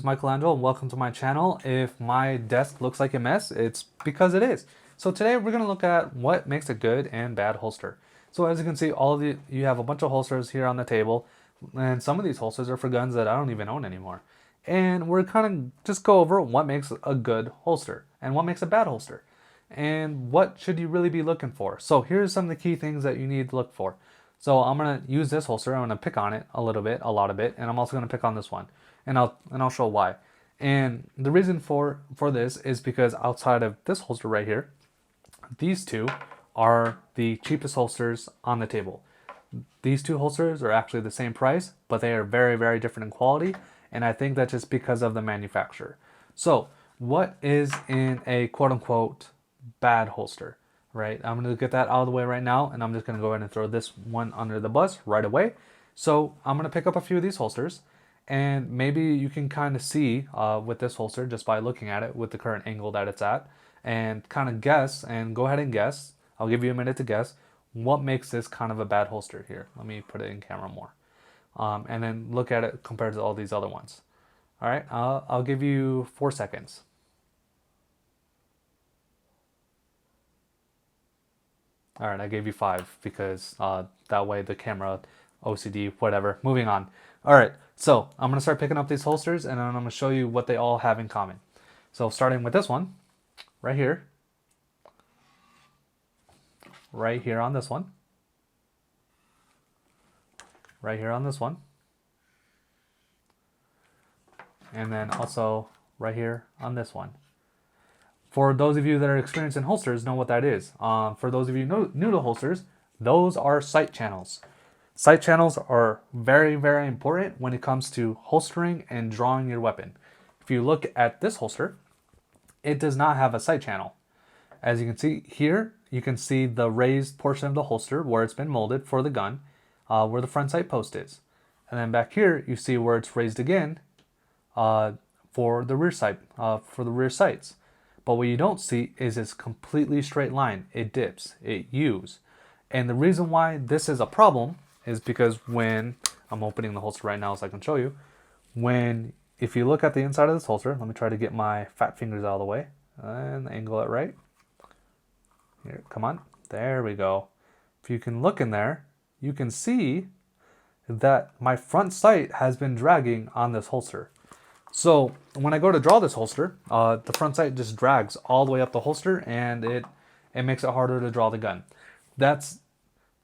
is Michelangelo and welcome to my channel. If my desk looks like a mess, it's because it is. So today we're going to look at what makes a good and bad holster. So as you can see, you have a bunch of holsters here on the table, and some of these holsters are for guns that I don't even own anymore. And we're kind of just go over what makes a good holster and what makes a bad holster and what should you really be looking for. So here's some of the key things that you need to look for. So I'm going to use this holster. I'm going to pick on it a lot of it, and I'm also going to pick on this one. And I'll show why. And the reason for this is because outside of this holster right here, these two are the cheapest holsters on the table. These two holsters are actually the same price, but they are very, very different in quality, and I think that's just because of the manufacturer. So what is in a quote-unquote bad holster, right? I'm going to get that out of the way right now, and I'm just going to go ahead and throw this one under the bus right away. So I'm going to pick up a few of these holsters, and maybe you can kind of see with this holster just by looking at it with the current angle that it's at, and kind of guess, and go ahead and guess. I'll give you a minute to guess what makes this kind of a bad holster here. Let me put it in camera more. And then look at it compared to all these other ones. All right, I'll give you 4 seconds. All right, I gave you 5 because that way the camera, OCD, whatever. Moving on. All right, so I'm going to start picking up these holsters, and then I'm going to show you what they all have in common. So starting with this one, right here on this one, right here on this one, and then also right here on this one. For those of you that are experienced in holsters, know what that is. For those of you new to holsters, those are sight channels. Sight channels are very, very important when it comes to holstering and drawing your weapon. If you look at this holster, it does not have a sight channel. As you can see here, you can see the raised portion of the holster where it's been molded for the gun, where the front sight post is. And then back here, you see where it's raised again for the rear sight, for the rear sights. But what you don't see is it's completely straight line. It dips, it U's. And the reason why this is a problem is because when I'm opening the holster right now so I can show you, if you look at the inside of this holster, let me try to get my fat fingers out of the way and angle it right. Here, come on, there we go. If you can look in there, you can see that my front sight has been dragging on this holster. So when I go to draw this holster, the front sight just drags all the way up the holster, and it makes it harder to draw the gun. That's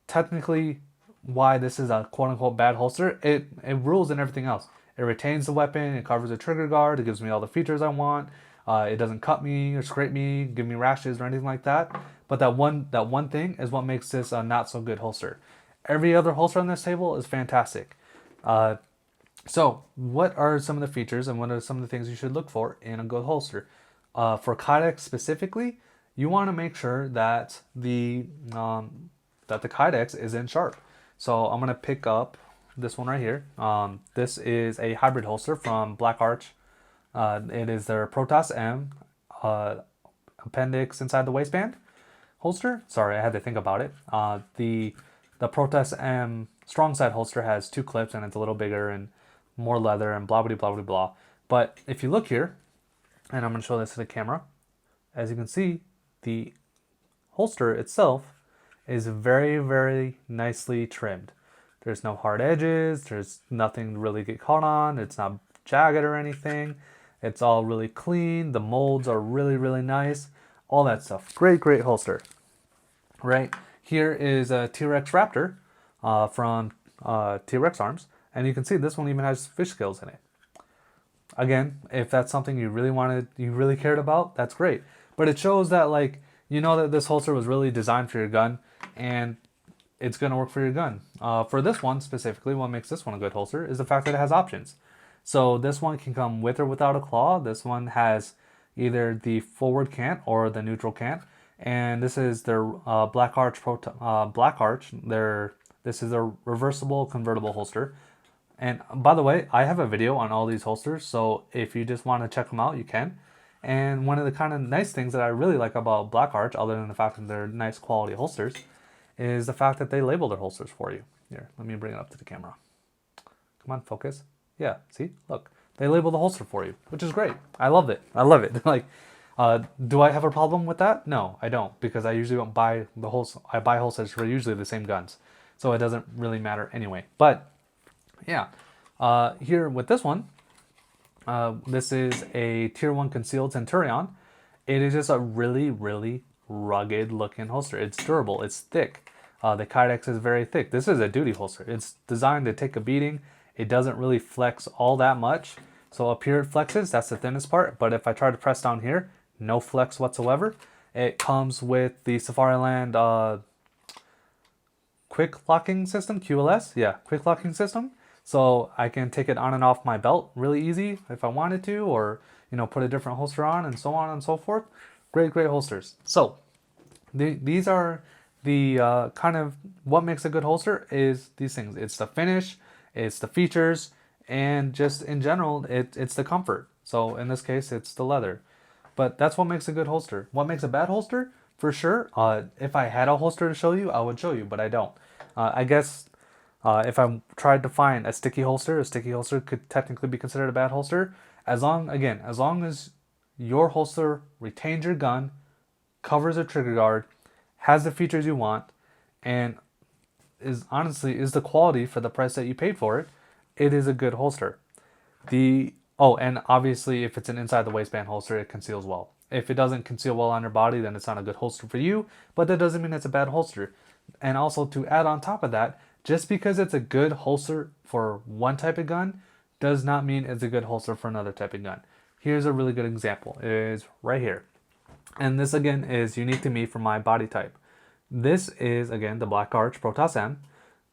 technically why this is a quote-unquote bad holster. It rules in everything else. It retains the weapon, it covers the trigger guard, it gives me all the features I want, it doesn't cut me or scrape me, give me rashes or anything like that. But that one thing is what makes this a not so good holster. Every other holster on this table is fantastic. So what are some of the features and what are some of the things you should look for in a good holster? For Kydex specifically, you want to make sure that the Kydex is in sharp. So I'm going to pick up this one right here. This is a hybrid holster from Black Arch. It is their Protoss M appendix inside the waistband holster. Sorry, I had to think about it. The Protoss M strong side holster has 2 clips, and it's a little bigger and more leather and blah blah blah blah blah. But if you look here, and I'm going to show this to the camera, as you can see, the holster itself is very, very nicely trimmed. There's no hard edges, there's nothing to really get caught on, it's not jagged or anything. It's all really clean, the molds are really, really nice, all that stuff. Great, great holster. Right, here is a T-Rex Raptor from T-Rex Arms, and you can see this one even has fish scales in it. Again, if that's something you really cared about, that's great. But it shows that, like, you know that this holster was really designed for your gun, and it's going to work for your gun. For this one specifically, what makes this one a good holster is the fact that it has options. So this one can come with or without a claw. This one has either the forward cant or the neutral cant. And this is their Black Arch. This is their reversible convertible holster. And by the way, I have a video on all these holsters, so if you just want to check them out, you can. And one of the kind of nice things that I really like about Black Arch, other than the fact that they're nice quality holsters, is the fact that they label their holsters for you. Here, let me bring it up to the camera. Come on, focus. Yeah, see, look. They label the holster for you, which is great. I love it. I love it. Like, do I have a problem with that? No, I don't, because I usually don't buy the holster. I buy holsters for usually the same guns, so it doesn't really matter anyway. But yeah, here with this one, this is a Tier 1 concealed Centurion. It is just a really, really rugged looking holster. It's durable, it's thick. The Kydex is very thick. This is a duty holster. It's designed to take a beating. It doesn't really flex all that much. So up here it flexes, that's the thinnest part. But if I try to press down here, no flex whatsoever. It comes with the Safariland quick locking system, QLS. Yeah, quick locking system. So I can take it on and off my belt really easy if I wanted to, or put a different holster on and so on and so forth. Great holsters. So these are the kind of what makes a good holster is these things. It's the finish, it's the features, and just in general, it's the comfort. So in this case, it's the leather. But that's what makes a good holster. What makes a bad holster? For sure, if I had a holster to show you, I would show you, but I don't. I guess if I tried to find a sticky holster could technically be considered a bad holster. As long as your holster retains your gun, covers a trigger guard, has the features you want, and is the quality for the price that you paid for it, it is a good holster. And obviously if it's an inside the waistband holster, it conceals well. If it doesn't conceal well on your body, then it's not a good holster for you, but that doesn't mean it's a bad holster. And also, to add on top of that, just because it's a good holster for one type of gun does not mean it's a good holster for another type of gun. Here's a really good example. It is right here. And this again is unique to me for my body type. This is again the Black Arch Protoss M.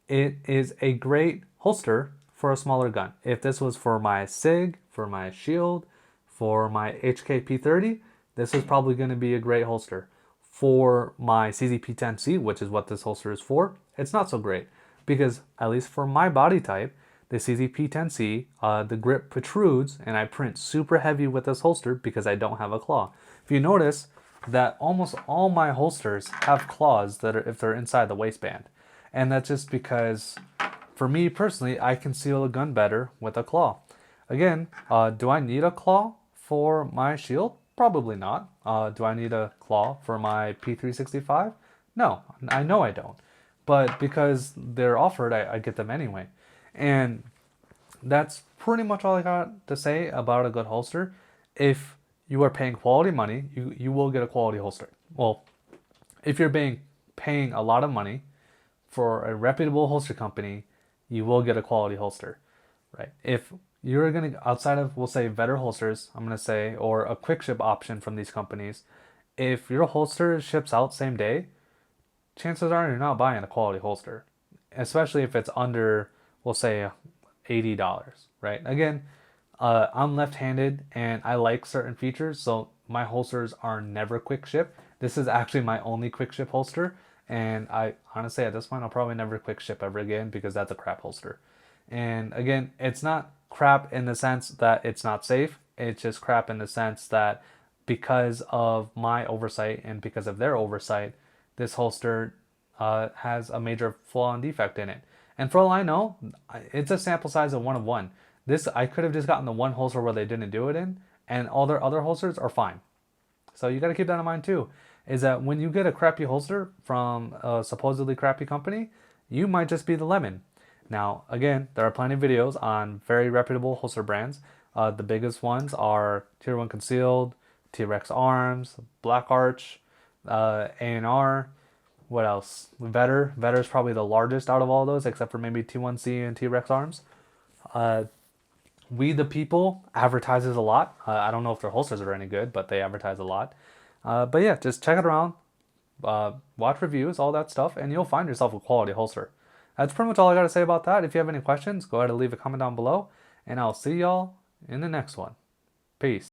It is a great holster for a smaller gun. If this was for my SIG, for my Shield, for my HK-P30, this is probably going to be a great holster. For my CZ-P10C, which is what this holster is for, it's not so great. Because, at least for my body type, the CZ-P10C, the grip protrudes, and I print super heavy with this holster because I don't have a claw. If you notice that almost all my holsters have claws that are if they're inside the waistband. And that's just because, for me personally, I conceal a gun better with a claw. Again, do I need a claw for my shield? Probably not. Do I need a claw for my P365? No, I know I don't. But because they're offered, I get them anyway. And that's pretty much all I got to say about a good holster. If you are paying quality money, you will get a quality holster. Well, if you're paying a lot of money for a reputable holster company, you will get a quality holster, right? If you're going to, outside of, we'll say, Vetter holsters, I'm going to say, or a quick ship option from these companies, if your holster ships out same day, chances are you're not buying a quality holster, especially if it's under, we'll say, $80, right? Again, I'm left-handed and I like certain features, so my holsters are never quick ship. This is actually my only quick ship holster, and I honestly, at this point, I'll probably never quick ship ever again because that's a crap holster. And again, it's not crap in the sense that it's not safe. It's just crap in the sense that because of my oversight and because of their oversight, this holster has a major flaw and defect in it. And for all I know, it's a sample size of 1 of 1. This, I could have just gotten the one holster where they didn't do it in, and all their other holsters are fine. So you got to keep that in mind too, is that when you get a crappy holster from a supposedly crappy company, you might just be the lemon. Now, again, there are plenty of videos on very reputable holster brands. The biggest ones are Tier 1 Concealed, T-Rex Arms, Black Arch, A&R, what else? Vetter. Vetter is probably the largest out of all those, except for maybe T1C and T-Rex Arms. We the People advertises a lot. I don't know if their holsters are any good, but they advertise a lot. But yeah, just check it around, watch reviews, all that stuff, and you'll find yourself a quality holster. That's pretty much all I got to say about that. If you have any questions, go ahead and leave a comment down below, and I'll see y'all in the next one. Peace.